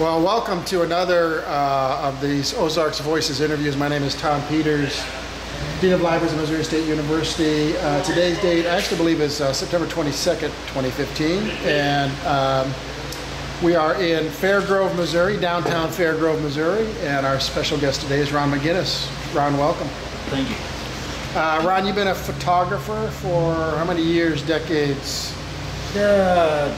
Well, welcome to another of these Ozarks Voices interviews. My name is Tom Peters, Dean of Libraries at Missouri State University. Today's date, I actually believe, is September 22nd, 2015. And we are in Fairgrove, Missouri, downtown Fairgrove, Missouri. And our special guest today is Ron McGinnis. Ron, welcome. Thank you. Ron, you've been a photographer for how many years, decades? I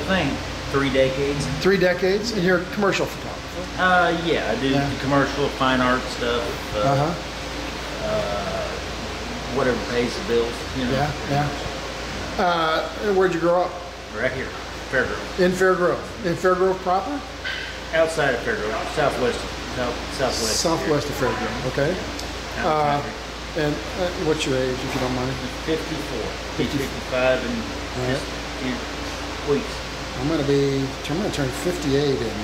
think 3 decades. 3 decades? And you're a commercial photographer? Yeah, I do commercial, fine art stuff. Whatever pays the bills, you know. Where'd you grow up? Right here, Fairgrove. In Fairgrove? In Fairgrove proper? Outside of Fairgrove, southwest Southwest of Fairgrove, okay. And what's your age, if you don't mind? 54. 55 in just a few weeks. I'm going to turn 58 in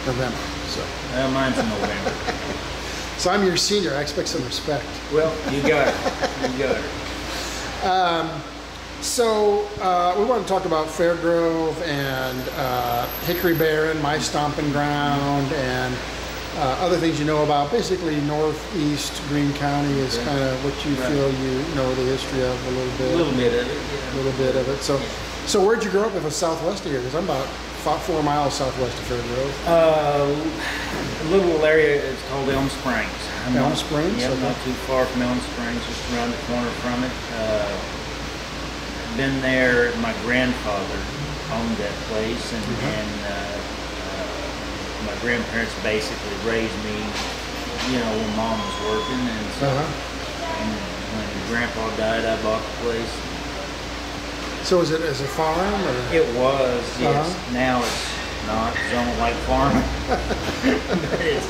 November. So. Mine's in November. So I'm your senior. I expect some respect. Well, you got it. You got it. So we want to talk about Fairgrove and Hickory Barren, my stomping ground, and other things you know about. Basically, northeast Greene County is kind of what you feel you know the history of a little bit. A little bit of it, yeah. A little bit of it. So where'd you grow up if it's southwest of here? Because I'm about 4 miles southwest of Fairgrove. A little area is called Elm Springs. Elm Springs? Yeah, okay. Not too far from Elm Springs, just around the corner from it. Been there. My grandfather owned that place, and my grandparents basically raised me, you know, when Mom was working, and so and when Grandpa died, I bought the place. So is it as a farm? Or? It was, yes. Now it's not. I don't like farming. But it's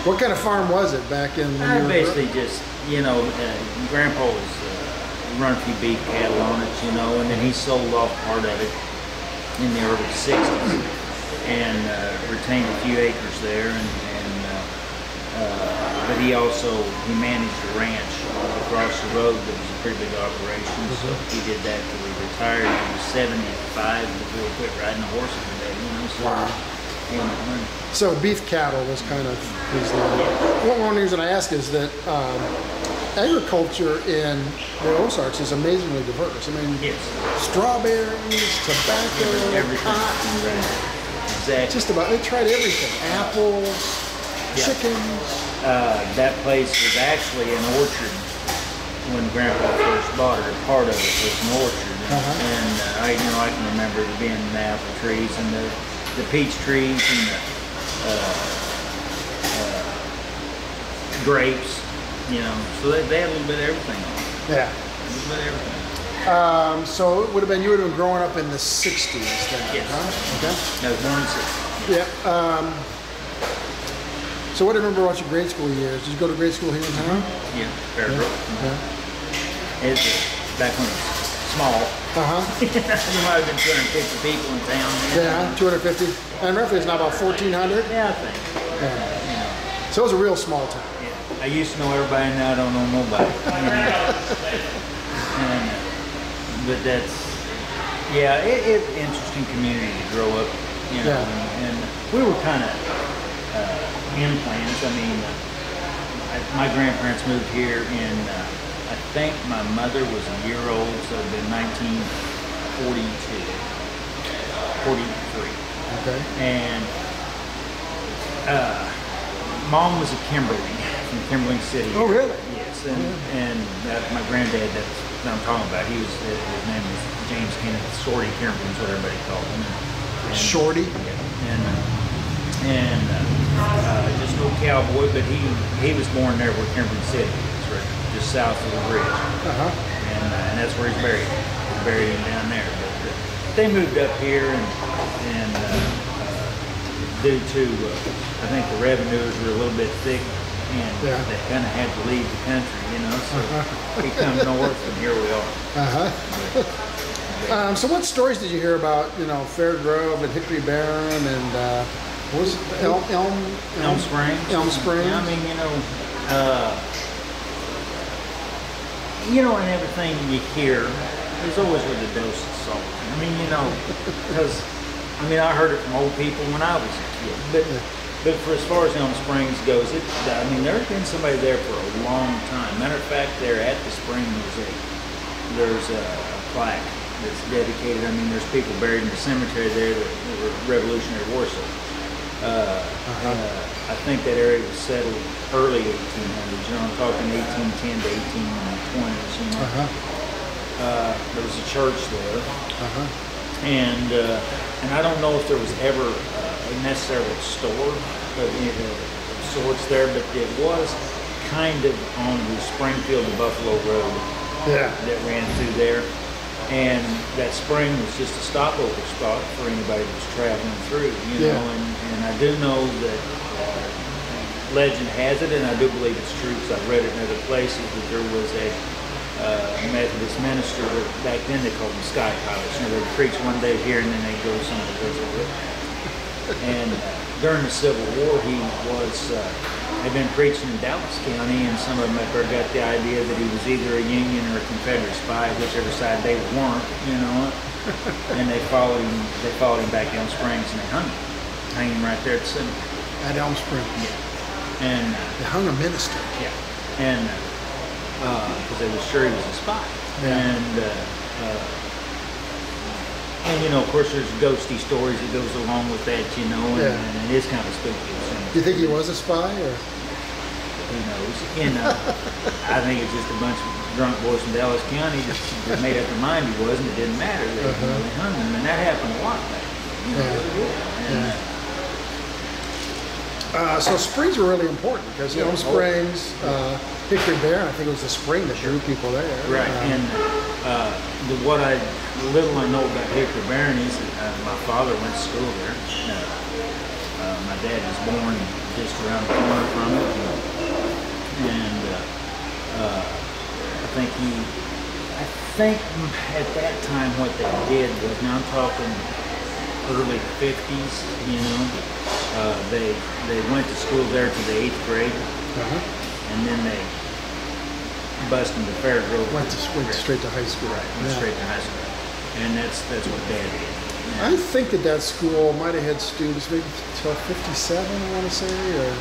what kind of farm was it back in? I basically just, you know, Grandpa was run a few beef cattle on it, you know, and then he sold off part of it in the early 60s and retained a few acres there, but he managed a ranch across the road that was a pretty big operation, so he did that till he retired. He was 75 before he quit riding a horse every day, you know, so he made money. So beef cattle was kind of his one reason I ask is that agriculture in the Ozarks is amazingly diverse. I mean, strawberries, tobacco, everything. cotton, exactly. just about, they tried everything. Apples, chickens. That place was actually an orchard when Grandpa first bought it. Part of it was an orchard, and I can remember there being the apple trees and the peach trees and the grapes. You know, so they had a little bit of everything on it. Yeah. A little bit of everything. So you would have been growing up in the 60s then, Yes. huh? Okay. I was born in 60. Yeah. So what do you remember about your grade school years? Did you go to grade school here in town? Yeah, Fairgrove. Yeah. It's back when it was small. There might have been 250 people in town. Yeah, 250. And roughly it's now about 1,400? Yeah, I think. Yeah. You know. So it was a real small town. I used to know everybody, now I don't know nobody. But that's, it's an interesting community to grow up, you know. And we were kind of implants. I mean, my grandparents moved here in, I think my mother was a year old, so it would have been 43. Okay. And Mom was a Kimberling. From Kimberling City. Oh, really? Yes, and my granddad, that's what I'm talking about. His name was James Kenneth Shorty Kimberling's what everybody called him. And Shorty? Yeah, and just no cowboy, but he was born there where Kimberling City is, right, just south of the bridge. And that's where he's buried. He's buried down there. But they moved up here, and due to I think the revenues were a little bit thick. And they kind of had to leave the country, you know, so we come north, and here we are. So what stories did you hear about, you know, Fairgrove and Hickory Barren and what was it, Elm Spring? Elm Spring. I mean, you know, and everything you hear There's always with a dose of salt. I mean, because I heard it from old people when I was a kid. But for as far as Elm Springs goes, there's been somebody there for a long time. Matter of fact, there at the spring there's a plaque that's dedicated. There's people buried in the cemetery there that were Revolutionary War soldiers. I think that area was settled early 1800s. I'm talking 1810 to 1820s. There was a church there, and I don't know if there was ever necessarily a store of sorts there, but it was kind of on the Springfield to Buffalo Road that ran through there. And that spring was just a stopover spot for anybody that was traveling through, and I do know that legend has it, and I do believe it's true because I've read it in other places, that there was a Methodist minister that back then they called them sky pilots. They would preach one day here and then they'd go somewhere else. And during the Civil War, he had been preaching in Dallas County, and some of them up there got the idea that he was either a Union or a Confederate spy, whichever side they weren't, and they followed him back to Elm Springs, and they hung him right there at the cemetery. At Elm Spring. Yeah. And they hung a minister. Yeah. And because they were sure he was a spy. Yeah. And of course, there's ghosty stories that goes along with that, and it is kind of spooky. Do you think he was a spy, or? Who knows? I think it's just a bunch of drunk boys from Dallas County that made up their mind he was, and it didn't matter. They hung him, and that happened a lot back then. So springs are really important because Elm Springs, Hickory Barren, I think it was the spring that drew people there. Right, and little I know about Hickory Barren is that my father went to school there. My dad was born just around the corner from it, and I think at that time what they did was, now I'm talking early 50s, they went to school there to the 8th grade, and then they bused into Fairgrove. Went straight to high school. Right, went straight to high school. And that's what Dad did. Yeah. I think that school might have had students maybe till 57, I want to say, or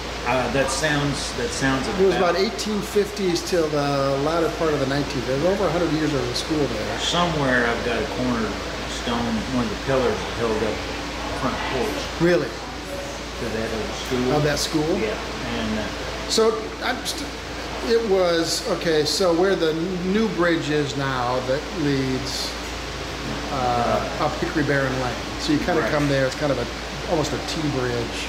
that sounds about. It was about 1850s till the latter part of the 19th. There was over 100 years of the school there. Somewhere I've got a corner stone, one of the pillars held up front porch. Really? To that old school. Of that school? Yeah. And so it was okay. So where the new bridge is now that leads up Hickory Barren Lane. So you kind of come there. It's kind of almost a T-bridge.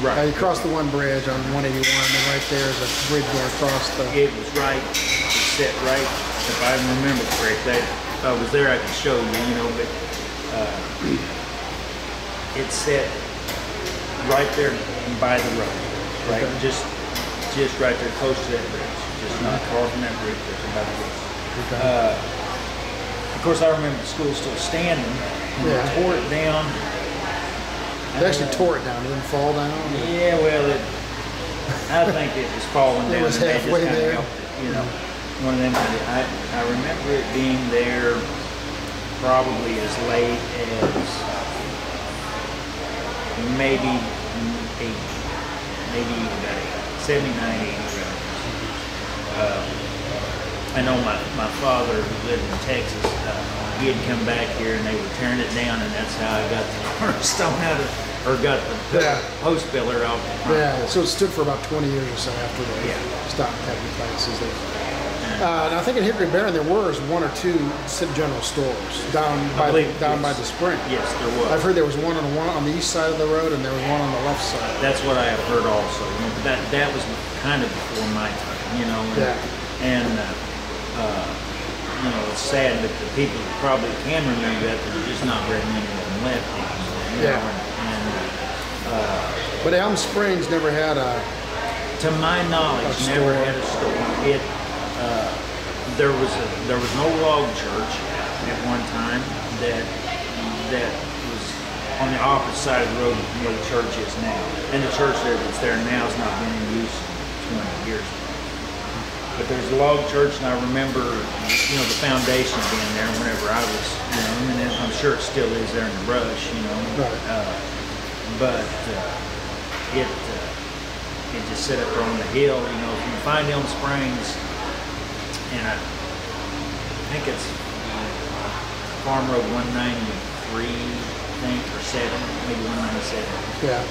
Right. You cross the one bridge on 181, and right there is a bridge going across the. It was right. It set right. If I remember correctly, if I was there, I could show you. But it set right there by the road. Right. Okay. Just right there, close to that bridge. Just not far from that bridge. There's about the bridge. Okay. Of course, I remember the school still standing. They tore it down. They actually tore it down. It didn't fall down. Yeah, well, I think it was falling down. It was halfway there. One of them. I remember it being there probably as late as maybe about 79, 80. I know my father, who lived in Texas, he had come back here and they were tearing it down, and that's how I got the cornerstone out of, or got the post pillar off the front. Yeah, so it stood for about 20 years or so after they stopped having classes there. And I think in Hickory Barren there was one or two general stores down by the spring. Yes, there was. I've heard there was one on the east side of the road, and there was one on the left side. That's what I have heard also. But that was kind of before my time, it's sad that the people probably can remember that, but there's just not very many of them left anymore. But Elm Springs never had to my knowledge, never had a store. There was no log church at one time that was on the opposite side of the road from where the church is now. And the church that's there now has not been in use in 20 years. But there's a log church, and I remember, the foundation being there whenever I was, and I'm sure it still is there in the brush, Right. But it just set up there on the hill. If you find Elm Springs, and I think it's Farm Road 193, I think, or 7, maybe 197. Yeah.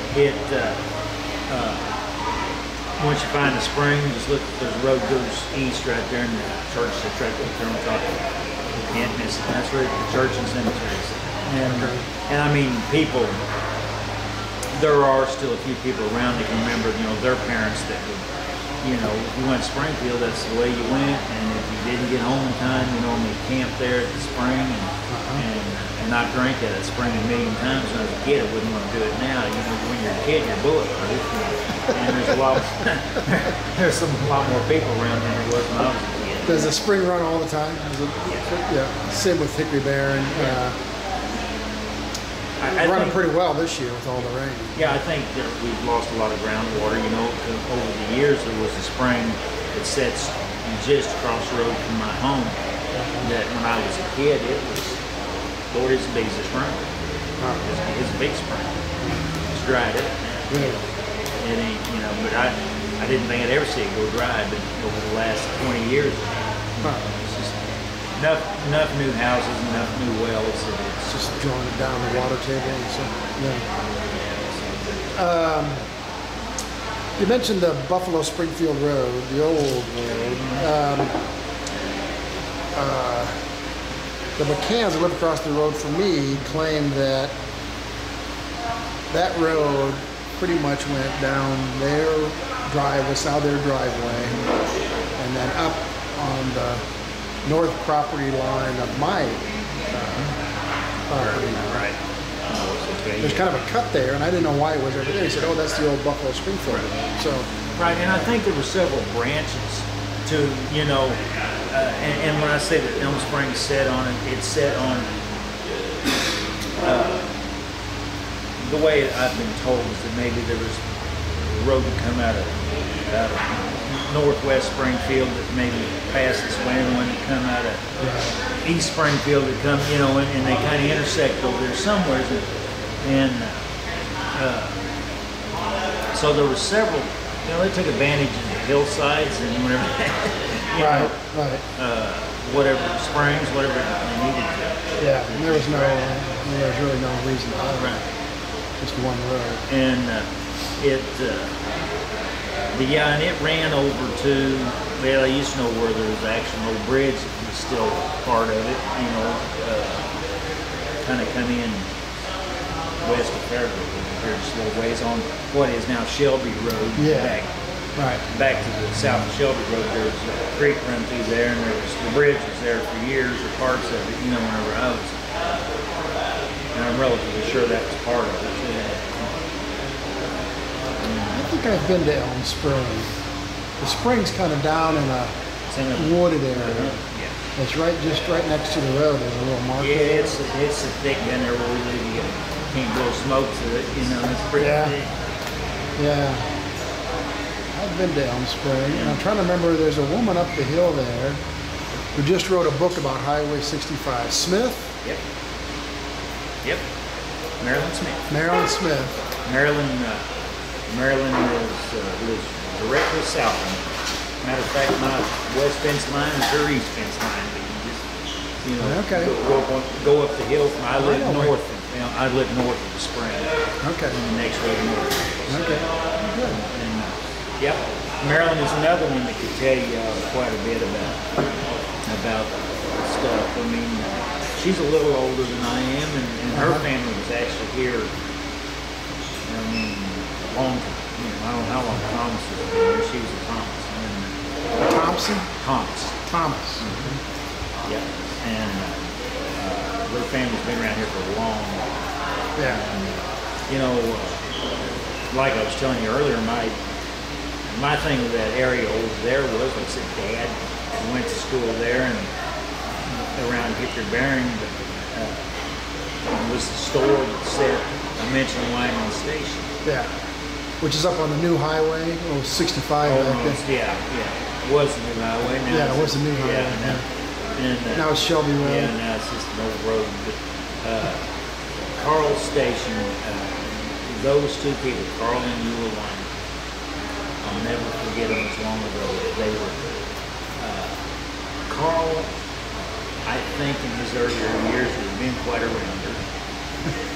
Once you find the spring, just look, there's a road goes east right there, and the church is right there on top of it. You can't miss it. That's where the church and cemetery is. And I mean, people, there are still a few people around that can remember, their parents that would, if you went to Springfield, that's the way you went, and if you didn't get home in time, you normally camped there at the spring and not drink at that spring a million times. When I was a kid, I wouldn't want to do it now. When you're a kid, you're bulletproof. And there's a lot more people around than there was when I was a kid. Does the spring run all the time? Yeah. Same with Hickory Barren. I running think, pretty well this year with all the rain. Yeah, I think that we've lost a lot of groundwater. Over the years, there was a spring that sits just across the road from my home. That when I was a kid, it was, Lord, it's the biggest spring. It's a big spring. It's dried up. It ain't, but I didn't think I'd ever see it go dry, but over the last 20 years, it's just enough new houses, enough new wells that it's just drawing it down the water table and so. You mentioned the Buffalo-Springfield Road, the old road. The McCanns that live across the road from me claim that road pretty much went down their driveway, south their driveway, and then up on the north property line of my property. Right. Okay. There's kind of a cut there, and I didn't know why it was over there. He said, "Oh, that's the old Buffalo-Springfield Road." So. Right, and I think there were several branches to, and when I say that Elm Spring set on it, it's set on. The way I've been told is that maybe there was a road that come out of northwest Springfield that maybe passed this way, and one that come out of east Springfield that come, and they kind of intersect over there somewhere. And so there were several, they took advantage of the hillsides and whatever, whatever springs, whatever they needed to. Yeah, and there was really no reason to have it. Just one road. And and it ran over to, I used to know where there was actually an old bridge that was still part of it, kind of come in west of Fairville. There's just a little ways on what is now Shelby Road. Yeah. Back to the south of Shelby Road, there's a creek run through there, and the bridge was there for years, or parts of it, whenever I was. And I'm relatively sure that was part of it. I think I've been to Elm Spring. The spring's kind of down in a wooded area. Yeah. It's just right next to the road. There's a little marker. Yeah, it's a thick down there where we live. You can't blow smoke to it. It's pretty thick. Yeah. I've been to Elm Spring, and I'm trying to remember. There's a woman up the hill there who just wrote a book about Highway 65. Smith. Yep. Marilyn Smith. Marilyn lives directly south of me. Matter of fact, my west fence line is her east fence line. But you just, go up the hill. I live north. I live north of the spring. Okay. And the next road north. Okay. Good. And Marilyn is another one that could tell you quite a bit about stuff. I mean, she's a little older than I am, and her family was actually here. Long time. I don't know how long Thomas was here. She was a Thomas. Thompson? Thomas. Mm-hmm. Yep. And her family's been around here for a long time. Yeah. Like I was telling you earlier, my thing with that area over there was, like I said, Dad went to school there and around Hickory Barren, was the store that said, I mentioned Wyman Station. Yeah. Which is up on the new highway, 65 back then. Yeah. was the new highway. Now Yeah, it was the new highway. Now it's Shelby Road. Yeah, now it's just an old road. But Carl's station, those two people, Carl and Eula Wyman, I'll never forget them as long ago. They were, Carl, I think in his earlier years, had been quite a rounder.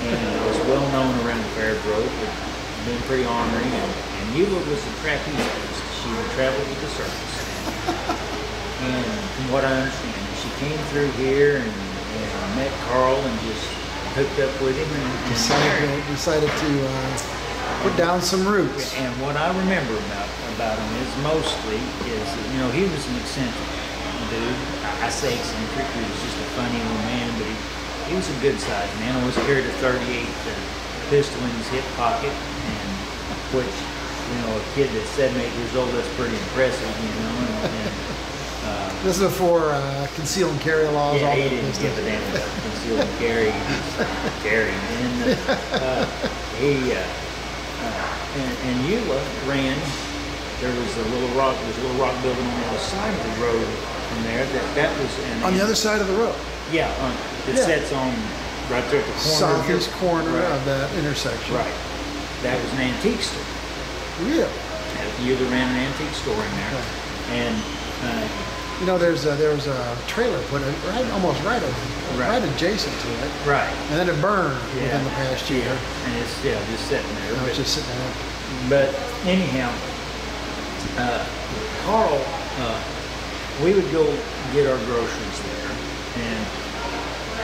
And was well known around the Fair Grove, but been pretty ornery. And Eula was a trapeze. She would travel with the circus. And from what I understand, she came through here and met Carl and just hooked up with him and decided to put down some roots. And what I remember about him is mostly is that, you know, he was an eccentric dude. I say eccentric, he was just a funny old man, but he was a good sized man. Always carried a .38 pistol in his hip pocket, and which, you know, a kid that's 7, 8 years old, that's pretty impressive, you know. This is before conceal and carry laws. Yeah, he didn't give a damn about conceal and carry. He just carried. And Eula ran. There was a little rock. There's a little rock building on the other side of the road from there. That was on the other side of the road. Yeah, it sets on right there at the corner. Southeast corner of that intersection. Right. That was an antique store. Really? Eula ran an antique store in there, and you know, there was a trailer put in almost right adjacent to it. Right. And then it burned within the past year. And it's just sitting there. No, it's just sitting there. But anyhow, Carl, we would go get our groceries there,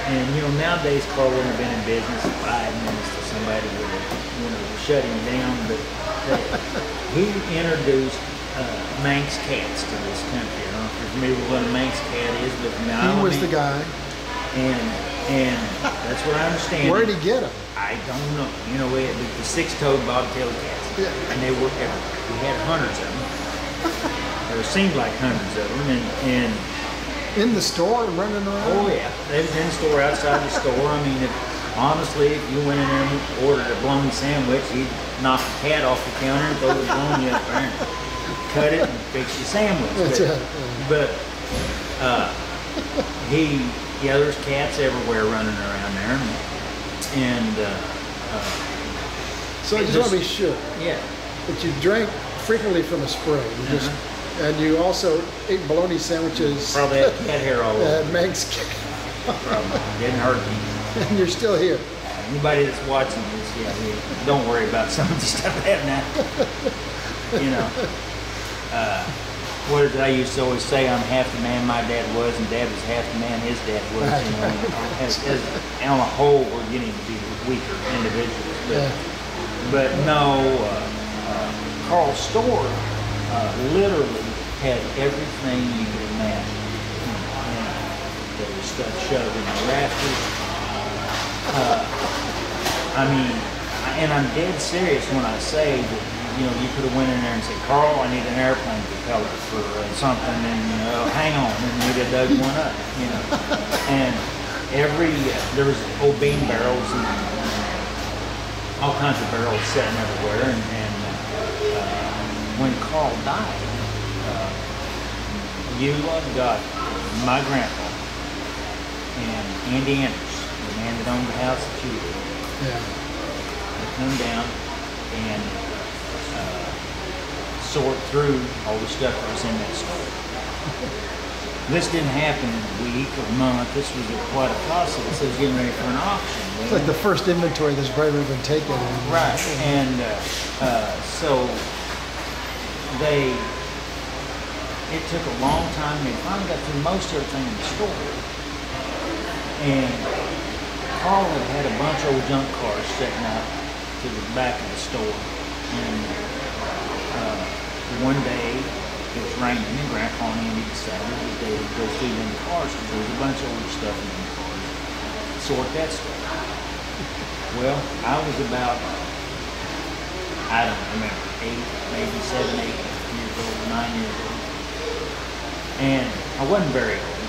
and you know, nowadays Carl wouldn't have been in business 5 minutes till somebody would have, you know, shut him down. But he introduced Manx cats to this country. I don't know if you're familiar with what a Manx cat is, but now he was the guy. And that's what I understand. Where did he get them? I don't know. You know, the six-toed bobtail cats, and they were everywhere. We had hundreds of them. There seemed like hundreds of them, and in the store and running around. Oh yeah, they was in the store, outside the store. I mean, honestly, if you went in there and ordered a bologna sandwich, he'd knock the cat off the counter and throw the bologna up there and cut it and fix your sandwich. But there's cats everywhere running around there, and so I just want to be sure. Yeah. That you drank frequently from a spring. And you also ate bologna sandwiches. Probably had cat hair all over. Manx. Probably didn't hurt me. And you're still here. Anybody that's watching this, don't worry about some of the stuff happening. You know. What did I used to always say? I'm half the man my dad was, and Dad was half the man his dad was. You know, as on a whole, we're getting to be weaker individuals. But no, Carl's store literally had everything you could imagine. There was stuff shoved in the rafters. I mean, and I'm dead serious when I say that. You know, you could have went in there and said, Carl, I need an airplane propeller for something, and hang on, and we'd have dug one up, you know. And there was old bean barrels and all kinds of barrels sitting everywhere. And when Carl died, Eula got my grandpa and Andy Anders, the man that owned the house that you lived in. They come down and sort through all the stuff that was in that store. This didn't happen in a week or a month. This was quite a process. It was getting ready for an auction. It's like the first inventory that's probably been taken. Right. And so it took a long time. They finally got through most everything in the store. And Carl had a bunch of old junk cars sitting out to the back of the store. And one day it was raining, and Grandpa and Andy decided that they would go through them cars because there was a bunch of old stuff in them cars. Sort that stuff. Well, I was about, I don't remember, 7, 8 years old, 9 years old. And I wasn't very old.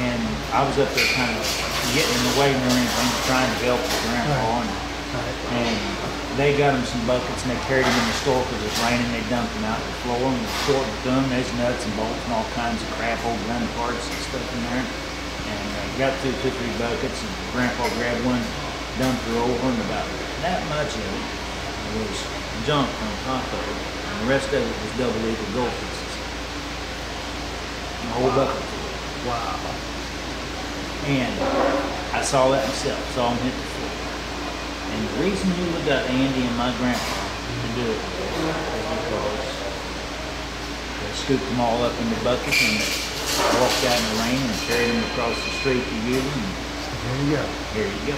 And I was up there kind of getting in the way more than anything, trying to help with Grandpa. And they got them some buckets and they carried them in the store because it was raining. They dumped them out on the floor and was short with them. There's nuts and bolts and all kinds of crap, old gun parts and stuff in there. And got through 2 or 3 buckets and Grandpa grabbed one, dumped her over, and about that much of it was junk on top of it. And the rest of it was double eagle gold pieces. And a whole bucket. Wow. And I saw that myself, saw him hit the floor. And the reason you got Andy and my grandpa to do it was because they scooped them all up in the buckets and they walked out in the rain and carried them across the street to you. And There you go. here you go.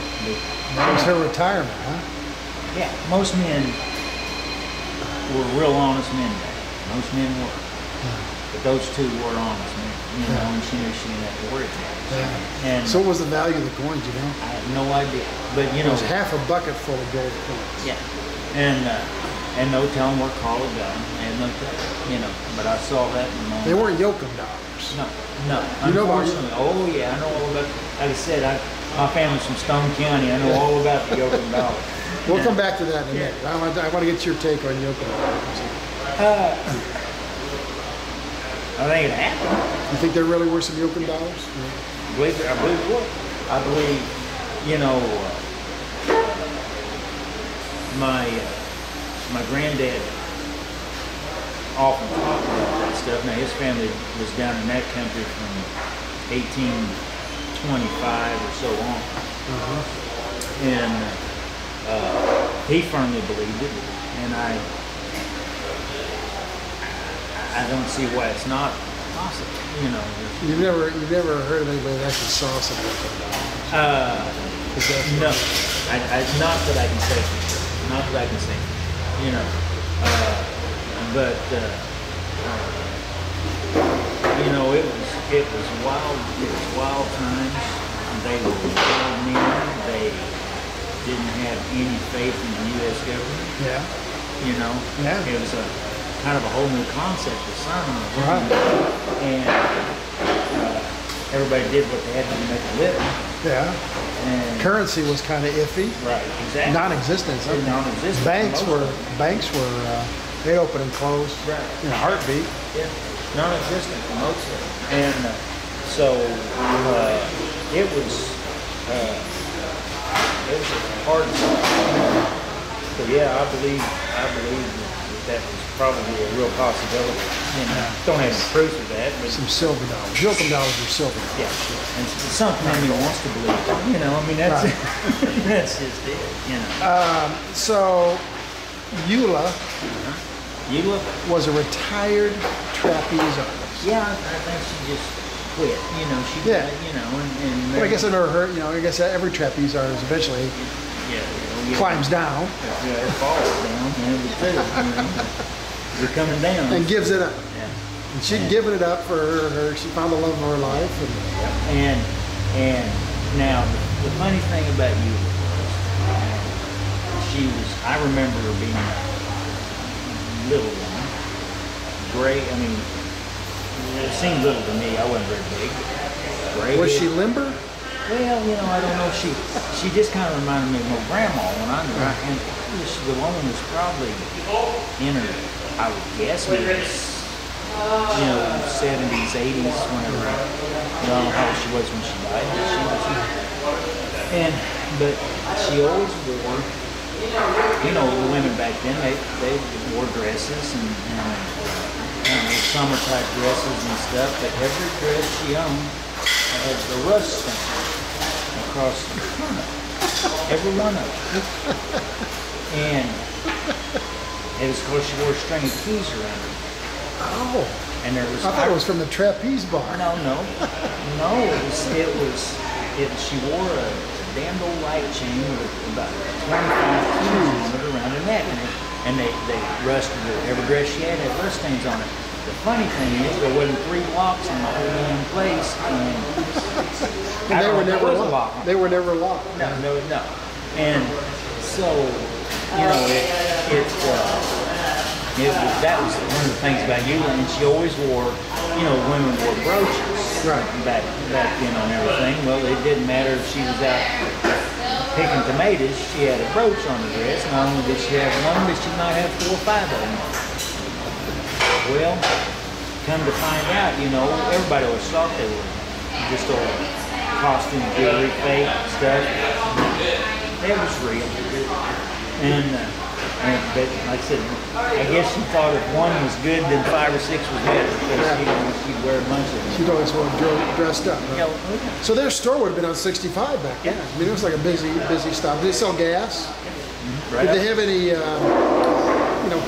That was her retirement, huh? Yeah, most men were real honest men there. Most men were. But those two were honest men, you know, and she knew she didn't have to worry about it. Yeah. And So what was the value of the coins, you know? I have no idea. But, you It know, was half a bucket full of gold coins. yeah. And no telling where Carl had got them. And no telling, you know. But I saw that in the moment. They weren't Yocum Dollars. No, no. You know about- Unfortunately, oh yeah, I know all about. Like I said, my family's from Stone County. I know all about the Yocum Dollar. We'll come back to that in a minute. I want to get your take on Yocum Dollars. I think it happened. You think there really were some Yocum Dollars? I believe it was. I believe, you know, my granddad often talked about that stuff. Now his family was down in that country from 1825 or so on, and he firmly believed it, and I don't see why it's not possible. You know, You've never heard of anybody that actually saw some Yocum Dollars? no, not that I can say for sure. Not that I can say, you know, but you know, it was wild. It was wild times. They were wild men. They didn't have any faith in the U.S. government. Yeah. You know, Yeah. it was a kind of a whole new concept of signing. Right. And everybody did what they had to do to make a living. Yeah. And Currency was kind of iffy. right, exactly. Non-existent. Non-existent. Banks were they'd open and close Right. in a heartbeat. Yeah, non-existent for most of it. And so it was a hard time. So yeah, I believe that was probably a real possibility. You know, don't have any proof of that, but Some silver dollars. Yocum Dollars were silver dollars. yeah, and it's something in me wants to believe. You know, I mean that's Right. that's just it. You know, So Eula you look. was a retired trapeze artist. Yeah, I think she just quit. You know, she Yeah. you know, and Well, I guess I never heard. I guess every trapeze artist eventually yeah. climbs down Yeah, it falls down, and it too. You know, you're coming down. and gives it up. Yeah. And she'd given it up for her. She found the love of her life. And And now the funny thing about you was, she was. I remember her being a little woman, gray. I mean, it seemed little to me. I wasn't very big. Gray. was she limber? Well, you know, I don't know. She just kind of reminded me of my grandma when I knew her. And the woman was probably in her, I would guess, maybe, 70s, 80s, whenever. I don't know how old she was when she died, but she was. But she always wore, the women back then, they wore dresses and summer type dresses and stuff, but every dress she owned had the rust stain across the front of it. Every one of them. And it was because she wore a string of keys around her. Oh, And there was I thought it was from the trapeze bar. No. She wore a damned old light chain with about 25 keys on it around her neck. And they rusted her. Every dress she had rust stains on it. The funny thing is, there wasn't 3 locks in the whole damn place, and And they were never there was a lock. locked. They were never locked. No. And so, that was one of the things about Eula, and she always wore, women wore brooches. Right. Back then on everything. Well, it didn't matter if she was out picking tomatoes, she had a brooch on her dress. Not only did she have one, but she might have 4 or 5 of them. Well, come to find out, everybody always thought they were just old costume jewelry, fake stuff. It was real. But like I said, I guess she thought if one was good, then 5 or 6 was better. Because she'd wear a bunch of them. She'd always want dressed up. Huh? Yeah. So their store would have been on 65 back then. I mean, it was like a busy stop. Did they sell gas? Right. Did they have any,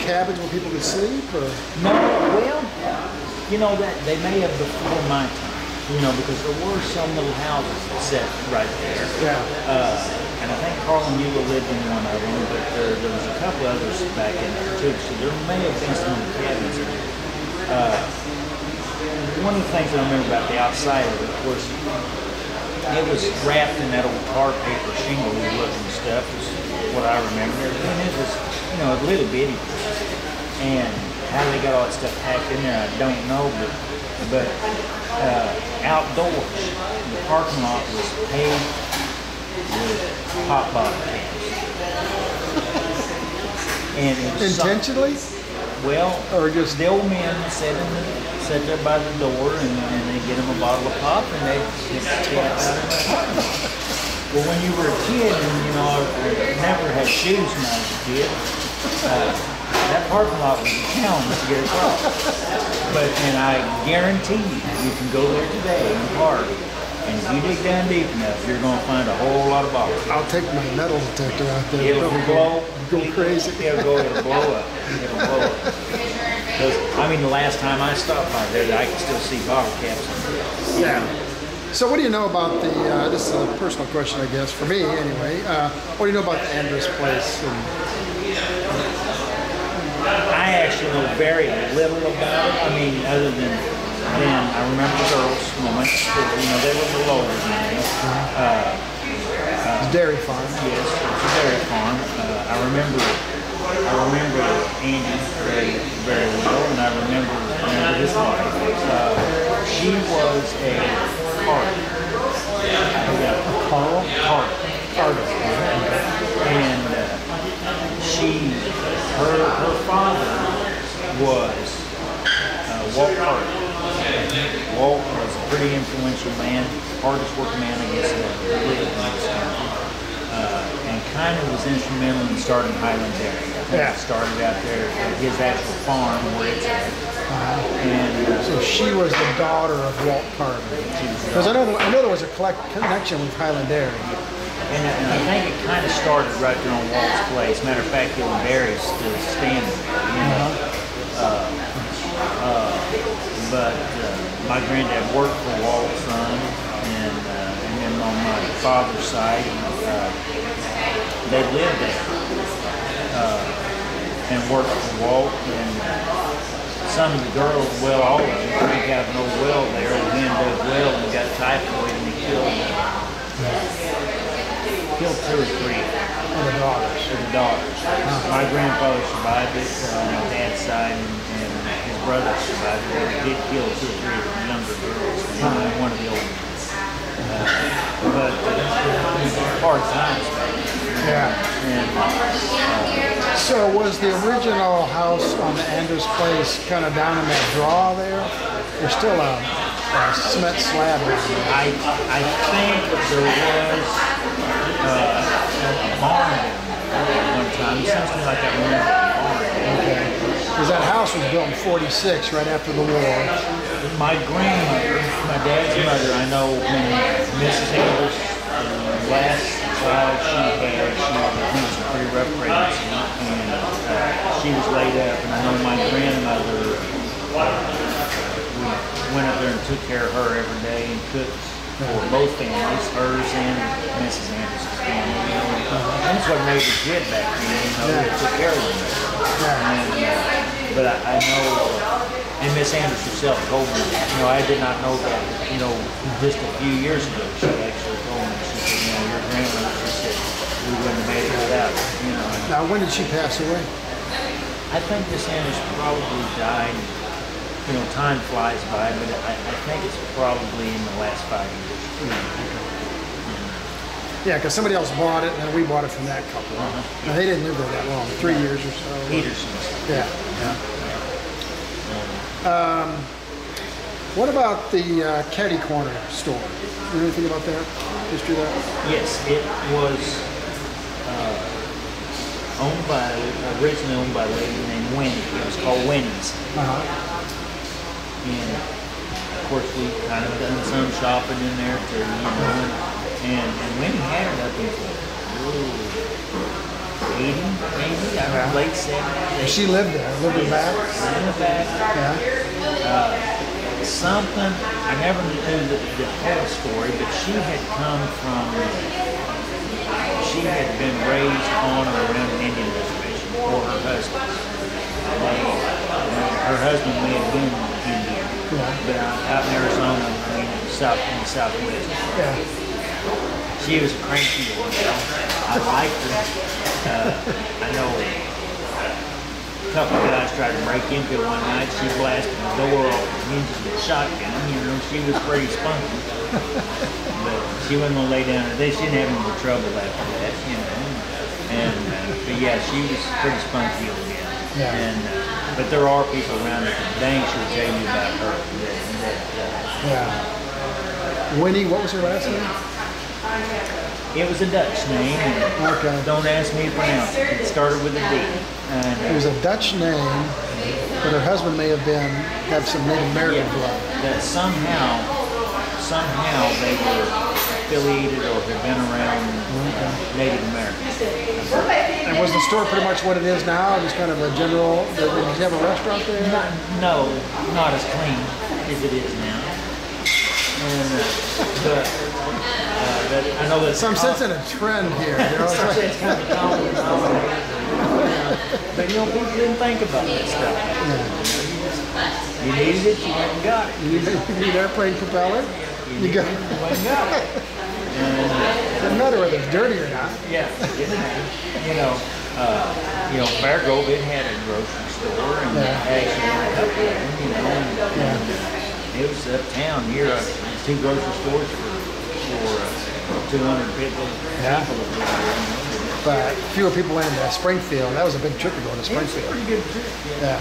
cabins where people could sleep? Or? No. Well, that they may have before my time. Because there were some little houses set right there. Yeah. And I think Carl and Eula lived in one of them, but there was a couple others back in there too. So there may have been some cabins in there. One of the things I remember about the outside of it, of course, it was wrapped in that old tar paper shingle looking stuff, is what I remember. And it was, a little bitty place. And how they got all that stuff packed in there, I don't know, but outdoors, the parking lot was paved with pop bottle cans. And it was intentionally? Or just the old men sat there by the door and they get them a bottle of pop and they get the cap out of it. Well, when you were a kid, and I never had shoes when I was a kid, that parking lot was a challenge to get across. And I guarantee you can go there today and park. And if you dig down deep enough, you're going to find a whole lot of bottles. I'll take my metal detector out there. It'll blow. Go crazy. It'll blow up. It'll blow up. The last time I stopped by there, I could still see bottle caps. Yeah. So what do you know about the, this is a personal question, I guess, for me anyway. What do you know about the Andrus place? I actually know very little about it. Other than I remember the girls when I went to school, they were a little older than me. It's a dairy farm. Yes, it's a dairy farm. I remember Andy very, very well, and I remember his wife. She was a carter. Carter. And her father was Walt Carter. Walt was a pretty influential man, hardest working man, I guess, that lived in this county. And kind of was instrumental in starting Highland Dairy. Yeah. It started out there at his actual farm where it's at. So she was the daughter of Walt Carter. Because I know there was a connection with Highland Dairy. And I think it kind of started right there on Walt's place. Matter of fact, Highland Dairy's still standing. But my granddad worked for Walt's son, and then on my father's side, they lived there and worked for Walt. And some of the girls, all of them, drank out of an old well there. The man dug well and got typhoid, and he killed 2 or 3 of the daughters. My grandfather survived it on my dad's side, and his brother survived it. He did kill 2 or 3 of the younger girls, and one of the older ones. But hard times. Yeah. And, so was the original house on the Andrus place kind of down in that draw there? There's still a cement slab down there. I think there was a barn down there one time. It seems to me like I remember a barn. Okay. Because that house was built in 46, right after the war. My grandmother, my dad's mother, I know when Mrs. Anders, last child she had, she was a pretty rough pregnancy, and she was laid up, and I know my grandmother went up there and took care of her every day and cooked for both families, hers and Mrs. Anderson's family. That's what made the kid back then, they took care of them. But I know, and Miss Anders herself told me, I did not know that, just a few years ago, she actually told me, she said, your grandmother, she said, we wouldn't have made it without her, Now, when did she pass away? I think Miss Anders probably died, time flies by, but I think it's probably in the last 5 years. Yeah, because somebody else bought it, and then we bought it from that couple. Now, they didn't live there that long, 3 years or so. Peterson's. Yeah. What about the Caddy Corner store? You know anything about that? History of that? Yes, it was originally owned by a lady named Winnie. It was called Winnie's. And of course we kind of done some shopping in there too, and Winnie had it up until 80, maybe, I don't know, late 70s. She lived there, lived in the back? In the back. Yeah. Something, I never knew the whole story, but she had been raised on or around an Indian reservation for her husband. Her husband may have been Indian, but out in Arizona, in the Southwest. Yeah. She was a cranky old girl. I liked her. I know a couple of guys tried to break into it one night. She blasted the door off the hinges with a shotgun. She was pretty spunky. But she wasn't going to lay down. She didn't have any more trouble after that, but yeah, she was pretty spunky old gal. Yeah. But there are people around that can dang sure tell you about her. Yeah. Winnie, what was her last name? It was a Dutch name. Okay. Don't ask me to pronounce it. It started with a D. It was a Dutch name, but her husband may have had some Native American blood. That somehow they were affiliated or had been around Native Americans. And was the store pretty much what it is now? Just kind of a general, did you have a restaurant there? No, not as clean as it is now. But I know that I'm sensing a trend here. It's kind of common. But people didn't think about that stuff. You needed it, you went and got it. You need airplane propeller? You got it. You went and got it. Doesn't matter whether it's dirty or not. Yeah, it didn't matter. Fairgrove, it had a grocery store, and actually had a couple of them, it was uptown here, 2 grocery stores for 200 people. But fewer people in Springfield. That was a big trip to go to Springfield. It was a pretty good trip. Yeah.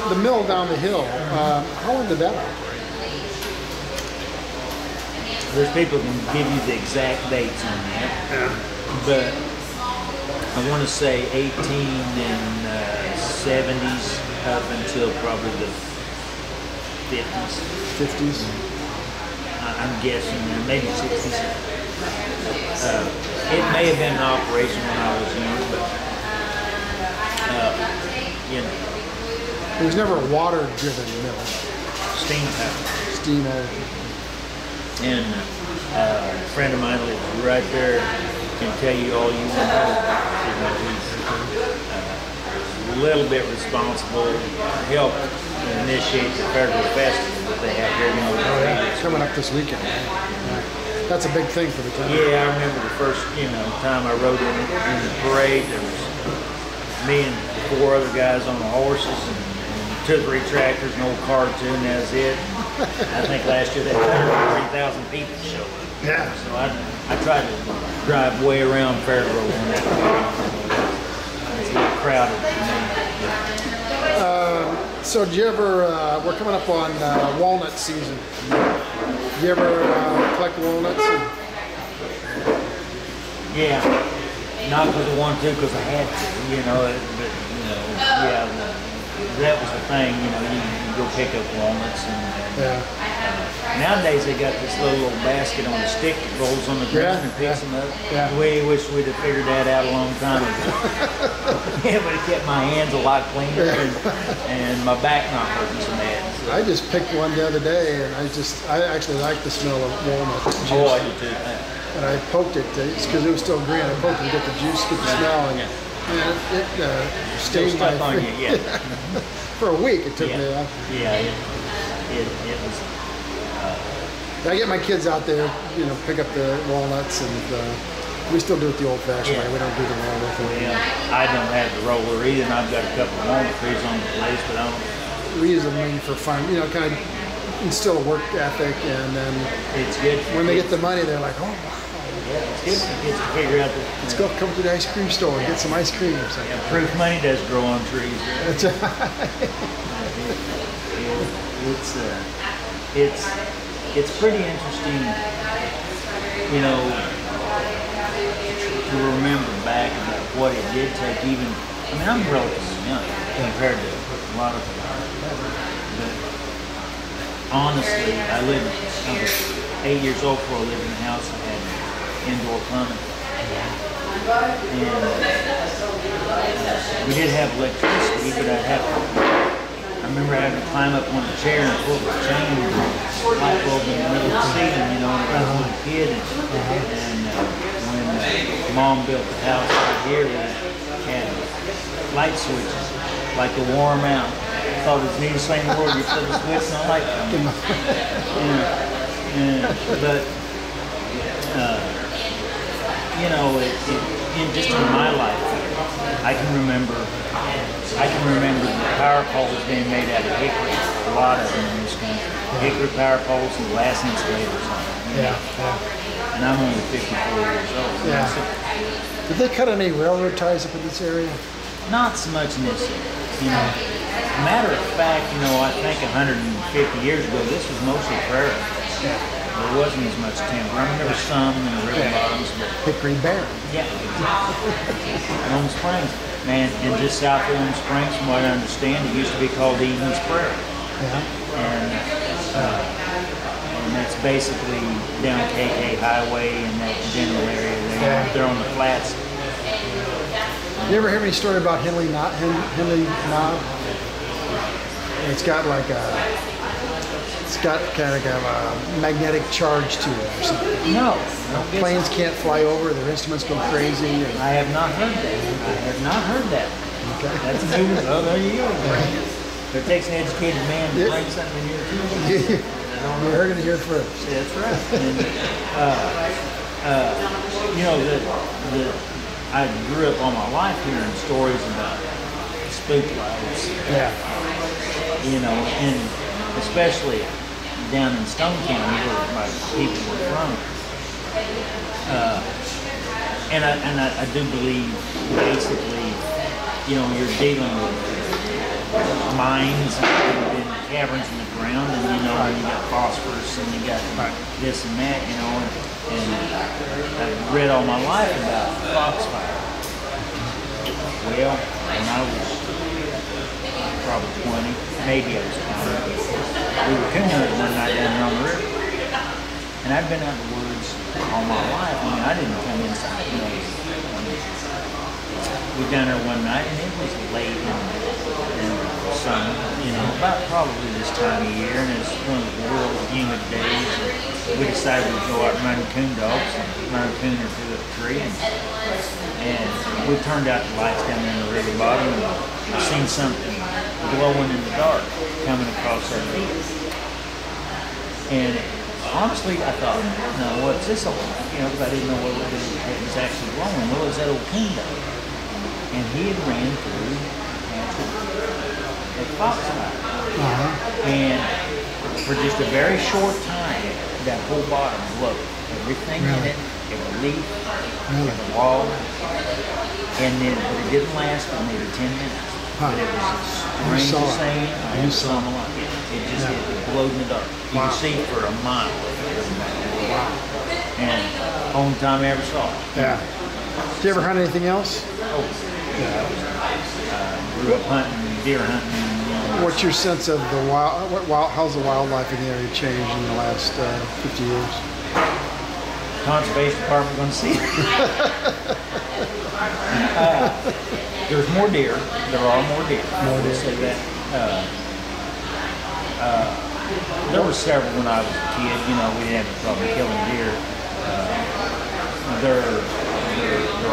The mill down the hill, how long did that operate? There's people who can give you the exact dates on that. But I want to say 1870s up until probably the 50s. 50s? I'm guessing, maybe 60s. It may have been in operation when I was young, but It was never a water-driven mill. steam power. Steam engine. And a friend of mine lives right there, can tell you all you want to know. He's a little bit responsible, helped initiate the Fairgrove Festival that they have here in Ozarks. Coming up this weekend. That's a big thing for the town. Yeah, I remember the first time I rode in the parade. There was me and 4 other guys on the horses and 2 or 3 tractors, an old car or 2, and that was it. I think last year they had 3,000 people show up. Yeah. So I tried to drive way around Fairgrove on that parade. It's a little crowded for me. So did you ever, we're coming up on walnut season. Did you ever collect walnuts? Yeah, not because I wanted to, because I had to, that was the thing, you go pick up walnuts nowadays they got this little basket on a stick that rolls on the ground and picks them up. Yeah. We wish we'd have figured that out a long time ago. It would have kept my hands a lot cleaner and my back not hurting so bad. So. I just picked one the other day, and I actually like the smell of walnut juice. Oh, I do too. And I poked it, because it was still green. I poked it to get the juice, get the smell, and it stayed my on you, yeah. For a week it took me. Yeah, it was. I get my kids out there, pick up the walnuts, and we still do it the old-fashioned way. We don't do the walnut thing. Yeah, I don't have the roller either, and I've got a couple of walnut trees on the place, but I don't. We use them mainly for fun, kind of instill a work ethic, and then It's good. when they get the money, they're like, oh, wow, Yeah, it's good for kids to figure out that. let's go come to the ice cream store and get some ice cream. So, Yeah, proof money does grow on trees. that's right. It's pretty interesting, you know, to remember back about what it did take. Even, I mean, I'm relatively young compared to a lot of people, but honestly, I was 8 years old before I lived in a house that had indoor plumbing, and we did have electricity, but I remember having to climb up on the chair and pull the chain light bulb in the middle of the ceiling, you know, when I was a little kid. And when Mom built the house right here, we had light switches, like to warm out. I thought it was the neatest thing in the world. You flip the switch and the light comes on. But, you know, just in my life, I can remember the power poles being made out of hickory. A lot of them in this country. Hickory power poles and glass insulators on them. Yeah. And I'm only 54 years old. Yeah. Did they cut any railroad ties up in this area? Not so much in this area. You know, matter of fact, you know, I think 150 years ago, this was mostly prairie. Yeah. There wasn't as much timber. I mean, there was some in the river bottoms, but Hickory Barren. yeah. Elm Springs, man, and just south of Elm Springs, from what I understand, it used to be called Eden's Prairie. Yeah. And that's basically down KK Highway and that general area there. Yeah. They're on the flats. You ever hear any story about Henley Knob? It's got like kind of a magnetic charge to it or something. No. Planes can't fly over, their instruments go crazy. I have not heard that. I have not heard that. Okay. That's a new one. Oh, there you go. It takes an educated man to bring something in here too. You heard it here first. That's right. And, you know, I grew up all my life hearing stories about spook lights. Yeah. You know, and especially down in Stone County where my people were from. And I do believe basically, you know, you're dealing with mines and caverns in the ground, and you know, you got phosphorus and you got this and that, you know, and I've read all my life about foxfire. Well, when I was probably 20, maybe I was 20, we were coon hunting one night down there on the river. And I'd been out in the woods all my life. I mean, I didn't come inside, you know. We were down there one night, and it was late in the summer, you know, about probably this time of year, and it's one of the real humid days. And we decided we'd go out and run coon dogs and run a coon or two up a tree. And we turned out the lights down there in the river bottom, and we seen something glowing in the dark coming across our field. And honestly, I thought, no, what's this all about? You know, because I didn't know what it was actually glowing. Well, it was that old coon dog. And he had ran through a foxfire. And for just a very short time, that whole bottom glowed. Everything in it, every leaf, every wall. And then, but it didn't last for maybe 10 minutes. But it was the strangest thing I ever saw in my life. It just it glowed in the dark. You could see for a mile. And only time I ever saw it. Yeah. Did you ever hunt anything else? Oh, yeah. Grew up hunting, deer hunting. You know. What's your sense of the how's the wildlife in the area changed in the last 50 years? Conservation Department going to see it. There's more deer. There are more deer. More deer. Say that. There were several when I was a kid. You know, we didn't have a problem killing deer. There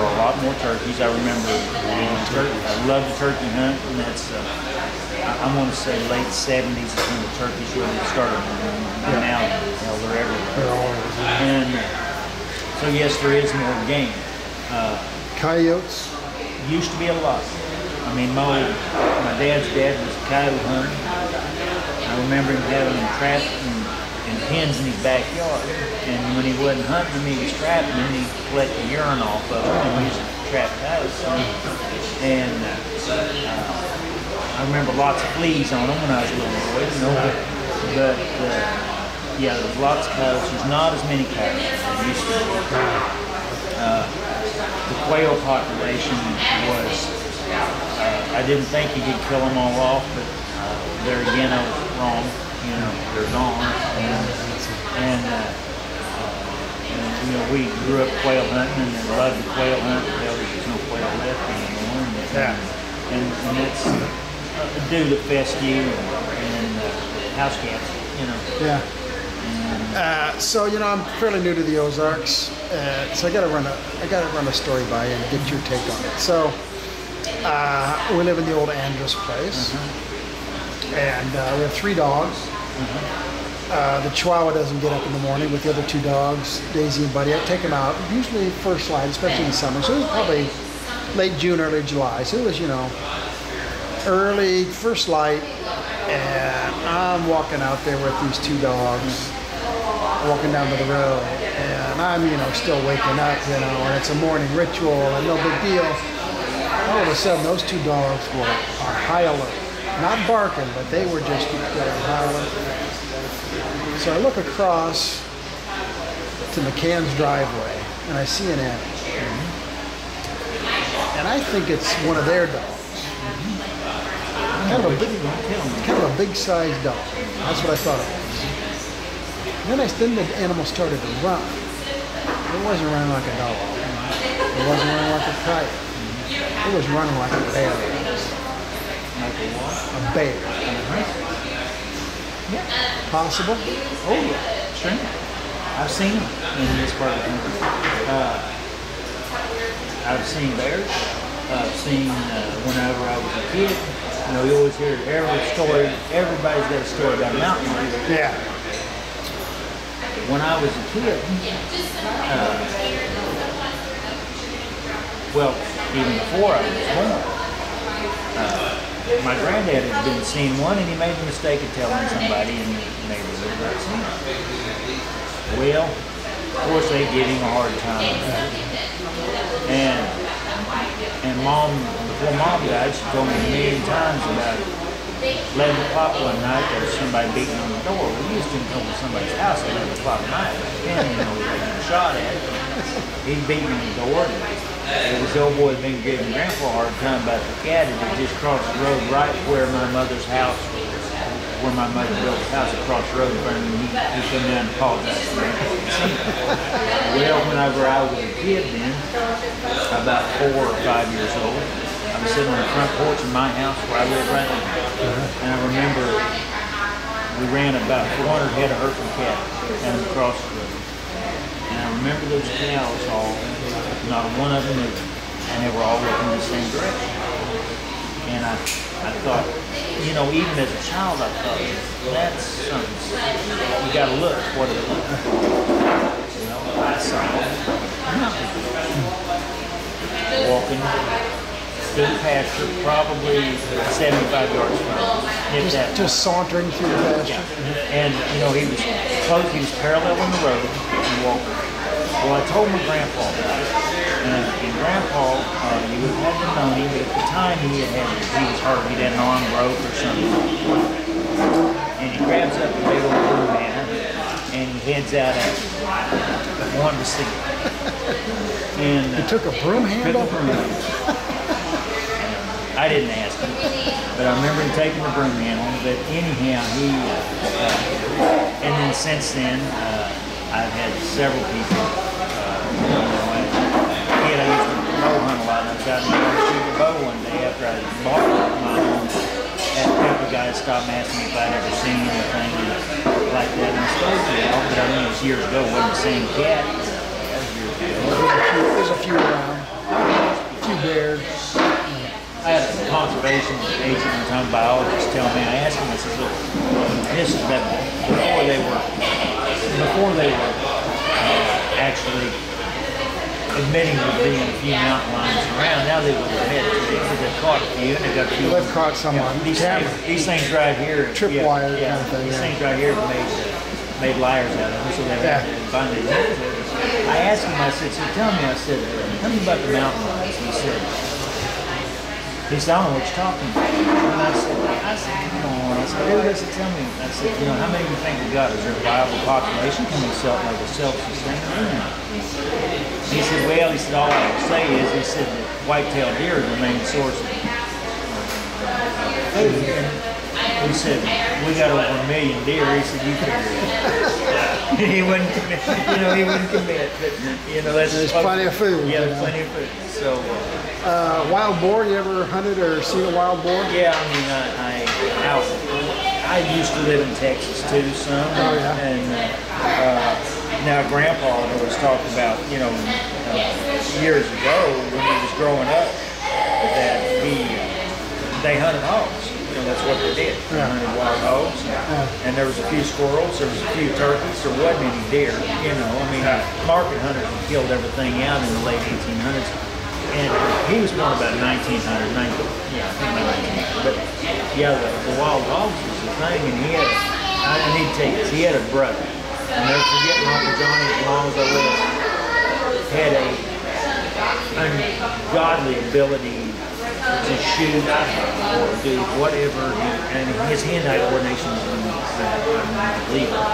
are a lot more turkeys. I remember I loved the turkey hunt, and that's I'm going to say late 70s is when the turkeys really started. And now, they're everywhere. And so yes, there is more game. Coyotes? Used to be a lot. I mean, my dad's dad was a coyote hunter. I remember him having them trapped in pens in his backyard. And when he wasn't hunting them, he was trapping them, and he'd collect the urine off of them and use it to trap coyotes. And I remember lots of fleas on them when I was a little boy, you know, but yeah, there's lots of coyotes. There's not as many coyotes as there used to be. The quail population was, I didn't think you could kill them all off, but there again I was wrong. You know, they're gone. And you know, we grew up quail hunting and loved the quail hunt until there's no quail left anymore. And that's due to fescue and house cats, you know. Yeah. So you know, I'm fairly new to the Ozarks, so I got to run a story by you and get your take on it. So we live in the old Andrus place, and we have 3 dogs. The Chihuahua doesn't get up in the morning with the other 2 dogs, Daisy and Buddy. I take them out usually first light, especially in the summer. So it was probably late June, early July. So it was, you know, early first light, and I'm walking out there with these 2 dogs. Walking down to the road, and I'm, you know, still waking up, you know, and it's a morning ritual and no big deal. All of a sudden, those 2 dogs are high alert, not barking, but they were just high alert. So I look across to McCann's driveway, and I see an animal, and I think it's one of their dogs. Kind of a big-sized dog. That's what I thought it was. Then the animal started to run. It wasn't running like a dog. It wasn't running like a coyote. It was running like a bear. Like a what? A bear. Yeah. Possible? Oh yeah, sure. I've seen them in this part of the country. I've seen bears. I've seen whenever I was a kid. You know, you always hear every story. Everybody's got a story about a mountain lion. Yeah. When I was a kid, well, even before I was born, my granddad had been seeing one, and he made the mistake of telling somebody in the neighborhood about seeing it. Well, of course, they give him a hard time. And Mom, before Mom died, she told me a million times about 11 o'clock one night, there was somebody beating on the door. We used to come to somebody's house at 11 o'clock at night. And, you know, they get shot at. He'd beating on the door. And this old boy had been giving Grandpa a hard time about the cat, and he just crossed the road right where my mother's house, where my mother built the house across the road in front of me. He come down and apologized to Grandpa. Well, whenever I was a kid then, about 4 or 5 years old, I was sitting on the front porch of my house where I live right now. And I remember we ran about 400 head of Hereford cattle down across the road. And I remember those cows all, not one of them moved, and they were all looking in the same direction. And I thought, you know, even as a child, I thought, that's something. You got to look what it looks like. You know, I saw nothing. Walking through the pasture, probably 75 yards from it. Just sauntering through the pasture. Yeah. And, you know, he was close, he was paralleling the road and walking. Well, I told my grandpa about it. And Grandpa, you would have to know him, but at the time he was hurt. He'd had an arm broke or something. And he grabs up a big old broom handle and he heads out at it. Wanted to see it. And he took a broom handle? I didn't ask him, but I remember him taking the broom handle. But anyhow, and then since then, I've had several people. I used to bow hunt a lot, and I was out in the yard shooting a bow one day after I bought my home. And a couple of guys stopped and asked me if I'd ever seen anything like that in the store. But I mean, it was years ago. It wasn't the same cat. There's a few around. A few bears. I had a conservation agent and some biologist tell me, I asked him, I said, look, this is that before they were actually admitting to being a few mountain lions around. Now they would have had they've caught a few, and they got a few. They've caught some on camera. These things right here, tripwire kind of thing. These things right here made liars out of them, so they had to finally admit to it. I asked him, I said, tell me about the mountain lions. He said, I don't know what you're talking about. And I said, come on. I said, tell me. I said, how many do you think we got? Is there a viable population? Can we self-sustain? He said, all I would say is, he said that white-tailed deer is the main source of food. And he said, we got over 1 million deer. He said, you can do it. He wouldn't commit. He wouldn't commit. But, there's plenty of food. Yeah, there's plenty of food. So, wild boar, you ever hunted or seen a wild boar? Yeah, I mean, I used to live in Texas too, some. Oh, yeah. And now Grandpa always talked about, years ago when he was growing up, that they hunted hogs. That's what they did. They hunted wild hogs. And there was a few squirrels, there was a few turkeys, there wasn't any deer. Market hunters killed everything out in the late 1800s. And he was born about 1900, But the wild hogs was the thing, and I need to tell you this, he had a brother. I'll never forget Uncle Johnny, as long as I live, had a ungodly ability to shoot or do whatever, and his hand-eye coordination was unbelievable.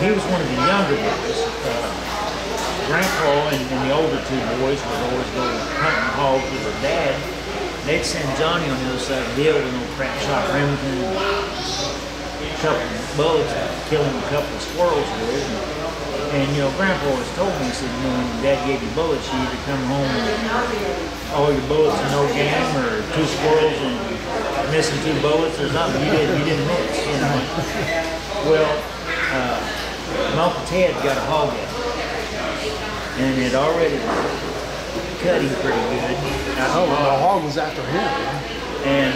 He was one of the younger boys. Grandpa and the older two boys would always go hunting hogs with their dad. They'd send Johnny on the other side of the hill with an old crap shot Remington, a couple of bullets, kill him a couple of squirrels with. And Grandpa always told me, he said, when Dad gave you bullets, you either come home with all your bullets and no game, or 2 squirrels and missing 2 bullets or something. You didn't miss, Well, my Uncle Ted got a hog out. And it already cut him pretty good. The hog was after him. And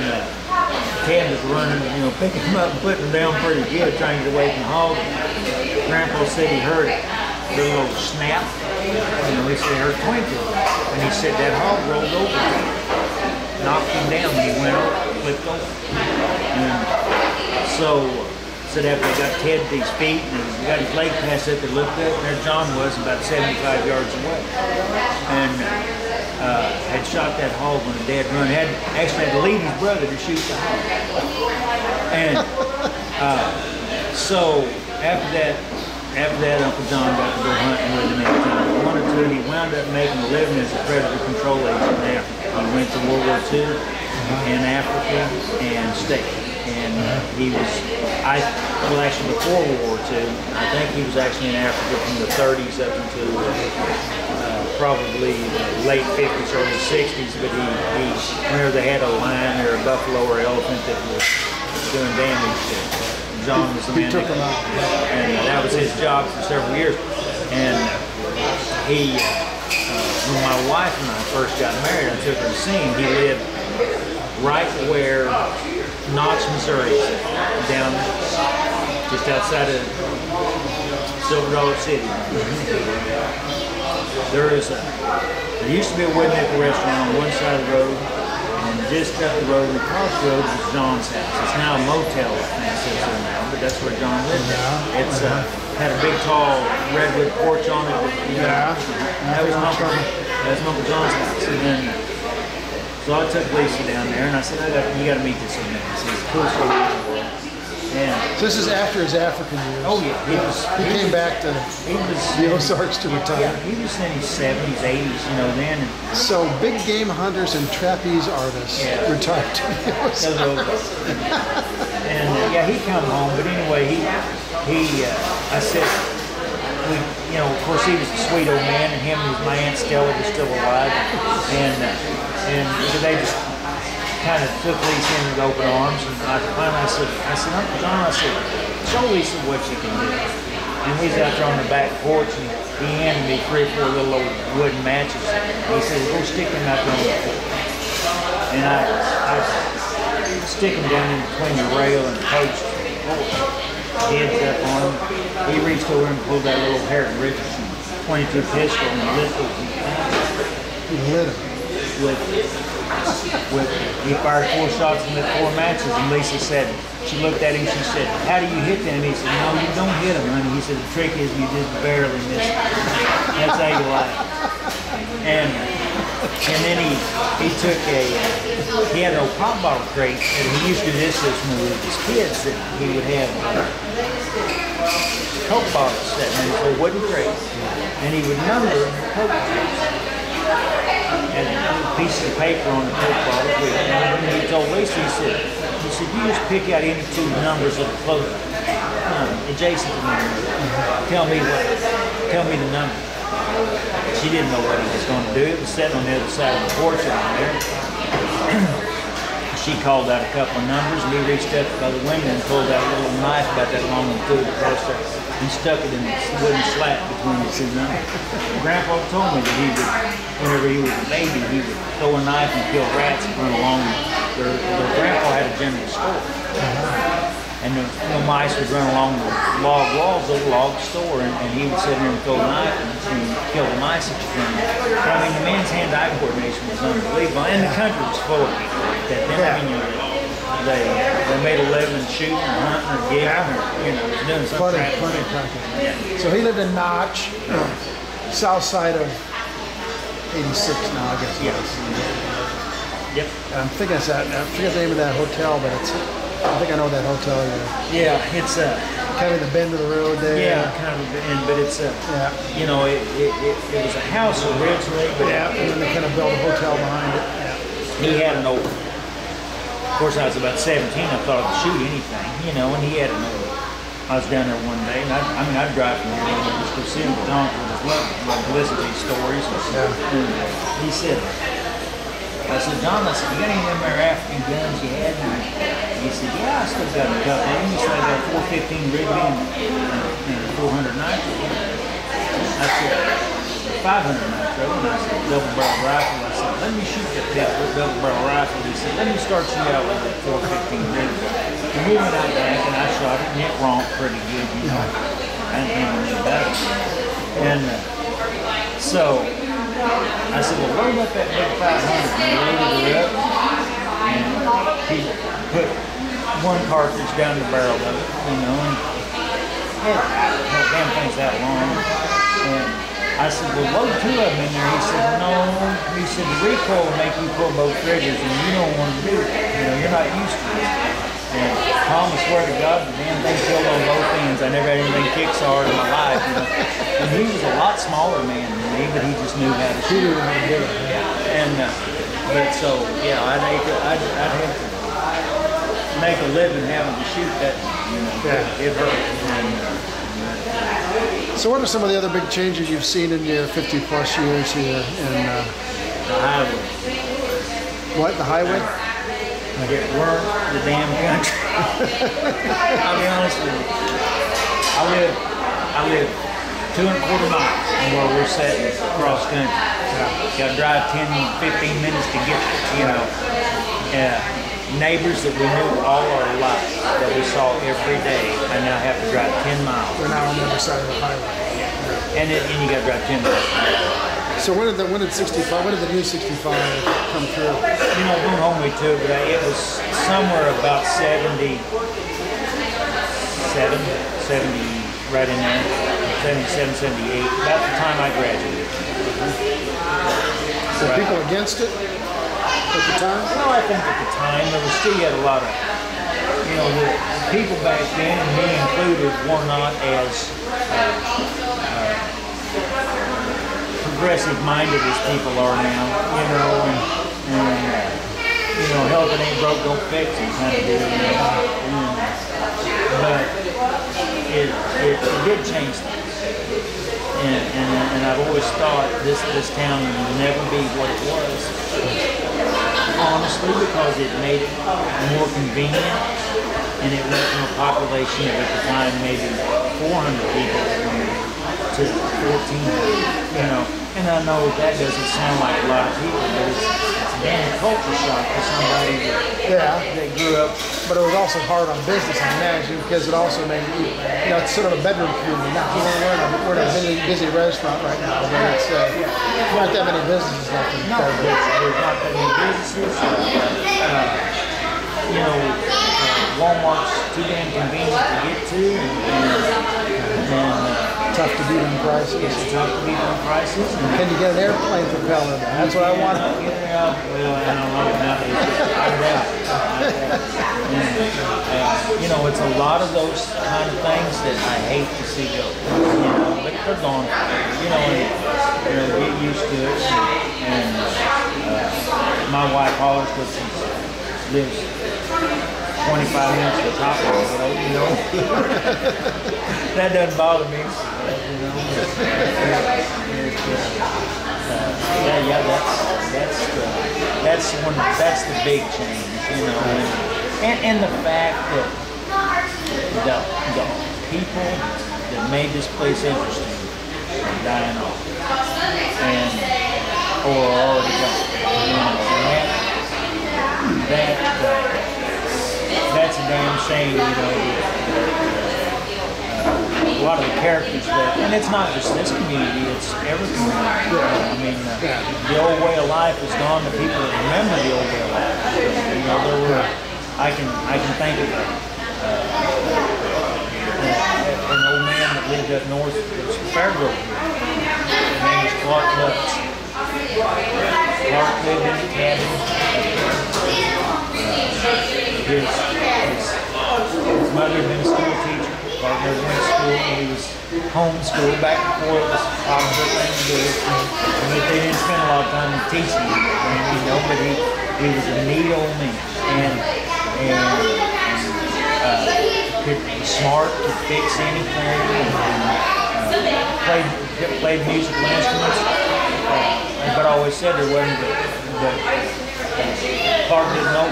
Ted was running, picking him up and putting him down pretty good, trying to get away from the hog. Grandpa said he heard it, the little snap. He said he heard twinkle. And he said that hog rolled over, knocked him down, and he went over, flipped over. And so said after they got Ted to his feet and he got his leg passed up, they looked up, and there John was about 75 yards away. And had shot that hog on a dead run. Actually had to leave his brother to shoot the hog. And so after that, Uncle John got to go hunting with him every time he wanted to. He wound up making a living as a predator control agent in Africa. He went to World War II in Africa and stayed. And he was, actually before World War II, I think he was actually in Africa from the 30s up until probably the late 50s, early 60s, but he whenever they had a lion or a buffalo or elephant that was doing damage, John was the man. He took him out. And that was his job for several years. And when my wife and I first got married, I took her to see him. He lived right where Knox, Missouri, down just outside of Silver Dollar City. There used to be a wood nickel restaurant on one side of the road, and just up the road, and across the road was John's house. It's now a motel, I think, sits there now, but that's where John lived at. It's had a big, tall redwood porch on it. That was Uncle John's house. And then, so I took Lisa down there, and I said, you got to meet this man. He's the coolest guy in the world. And so this is after his African years. Oh yeah, he came back to the Ozarks to retire. Yeah, he was in his 70s, 80s, then. So big game hunters and trapeze artists retired to the Ozarks. And he come home, but anyway, I said, of course he was a sweet old man, and him and my Aunt Stella was still alive, and they just kind of took Lisa in with open arms, and finally I said, Uncle John, show Lisa what you can do. And we was out there on the back porch, and he handed me 3 or 4 little old wooden matches. And he said, go stick them out there on the porch. And I stick them down in between the rail and the post. Heads up on him. He reached over and pulled that little Harriet Richardson .22 pistol and lit He lit him. with he fired 4 shots and lit 4 matches. And Lisa said, she looked at him, she said, "How do you hit them?" He said, "No, you don't hit them, honey." He said, "The trick is you just barely miss them." That's how you like it. And then he took he had an old pop bottle crate, and he used to do this with his kids, that he would have Coke bottles sitting in his wooden crate, and he would number the Coke bottles. And pieces of paper on the Coke bottle. And he told Lisa, he said, "You just pick out any 2 numbers that are close, adjacent to me. Tell me the number." She didn't know what he was going to do. It was sitting on the other side of the porch around there. She called out a couple of numbers, and he reached up by the window and pulled out a little knife about that long and threw it across there and stuck it in the wooden slat between the 2 numbers. Grandpa told me that he would, whenever he was a baby, he would throw a knife and kill rats and run along. Their grandpa had a general store. And the mice would run along the log walls of the log store, and he would sit there and throw a knife and kill the mice at the front. I mean, the man's hand-eye coordination was unbelievable, and the country was full of people like that. Then, I mean, they made a living shooting or hunting or gigging or doing something. Plenty of practice. Yeah. So he lived in Notch, south side of 86 now, I guess. Yep. I'm thinking it's that. I forget the name of that hotel, but I think I know that hotel. Yeah, it's kind of the bend of the road there. Yeah, kind of a bend, but it's it was a house originally, but and then they kind of built a hotel behind it. He had an old. Of course, I was about 17. I thought I could shoot anything, and he had an old. I was down there one day, and I'd drive from here and just go see him with Don with his love, listen to these stories. And he said. I said, "John, you got any of them there African guns you had?" And he said, "Yeah, I still got a couple of them." He said, "I got 415 Wrigley and 400 nitro." I said, "500 nitro." And I said, "Double barrel rifle." I said, "Let me shoot that pistol, double barrel rifle." He said, "Let me start you out with that 415 Wrigley." And we went out back and I shot it, and it romped pretty good, I didn't think anything about it. And so I said, "Well, load up that big 500. And he loaded it up, and he put 1 cartridge down the barrel of it, and that damn thing's that long. And I said, "Well, load 2 of them in there." He said, "No." He said, "The recoil will make you pull both triggers, and you don't want to do that. You're not used to it." And Tom, I swear to God, the damn thing killed on both ends. I never had anything kick so hard in my life. And he was a lot smaller man than me, but he just knew how to shoot. And but so I'd hate to make a living having to shoot that. It hurt. So what are some of the other big changes you've seen in your 50-plus years here in The highway. what, the highway? It worked the damn country. I'll be honest with you. I live 2.25 miles from where we're sitting across country. Got to drive 10, 15 minutes to get there. Neighbors that we knew all our lives that we saw every day, I now have to drive 10 miles. We're now on the other side of the highway. And you got to drive 10 miles. So when did the new 65 come through? Don't hold me to it, but it was somewhere about 70, right in there, 77, 78, about the time I graduated. Were people against it at the time? Well, I think at the time there was still yet a lot of, the people back then, and me included, were not as progressive-minded as people are now, and hell, if it ain't broke, don't fix it kind of deal. But it did change things. And I've always thought this town would never be what it was. Honestly, because it made it more convenient, and it went from a population of at the time maybe 400 people to 1,400. And I know that doesn't sound like a lot of people, but it's damn culture shock to somebody that grew up. But it was also hard on business, I imagine, because it also made it's sort of a bedroom community now. We're in a busy restaurant right now, but it's there aren't that many businesses left in Fairgrove. There's not that many businesses. Walmart's too damn convenient to get to, and tough to beat on prices. It's tough to beat on prices. Can you get an airplane propeller? That's what I want. Well, I don't know nowadays. I doubt it. It's a lot of those kind of things that I hate to see go. But they're gone. Get used to it. And my wife hollers because she lives 25 minutes to the top of it, that doesn't bother me, that's the big change, and the fact that the people that made this place interesting are dying off, or already gone, that's a damn shame, a lot of the characters and it's not just this community, it's every community. The old way of life is gone. The people that remember the old way of life. I can think of an old man that lived up north of Fairgrove. His name is Clark Lutz. Clark lived in a cabin. His mother had been a school teacher. Clark never went to school. He was homeschooled back before it was a popular thing to do. But they didn't spend a lot of time teaching him, but he was a neat old man. And was smart, could fix anything, played musical instruments. But I always said there wasn't Clark didn't know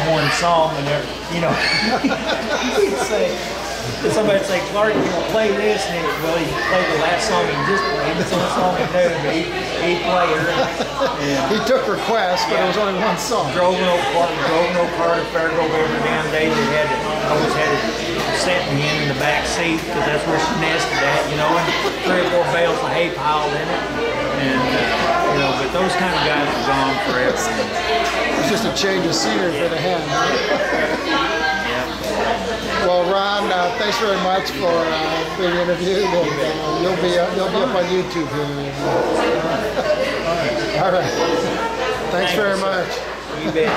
one song, and he'd say, somebody'd say, Clark, play this, and he played the last song he just played. It's the only song he knew, but he'd play it. He took requests, but it was only one song. Drove no car to Fairgrove every damn day. They always had it setting in the back seat, because that's where she nested at, and 3 or 4 bales of hay piled in it. But those kind of guys are gone forever. It's just a change of scenery for the hen. Well, Ron, thanks very much for being interviewed. And, you'll be up on YouTube here. All right. Thanks very much. You bet.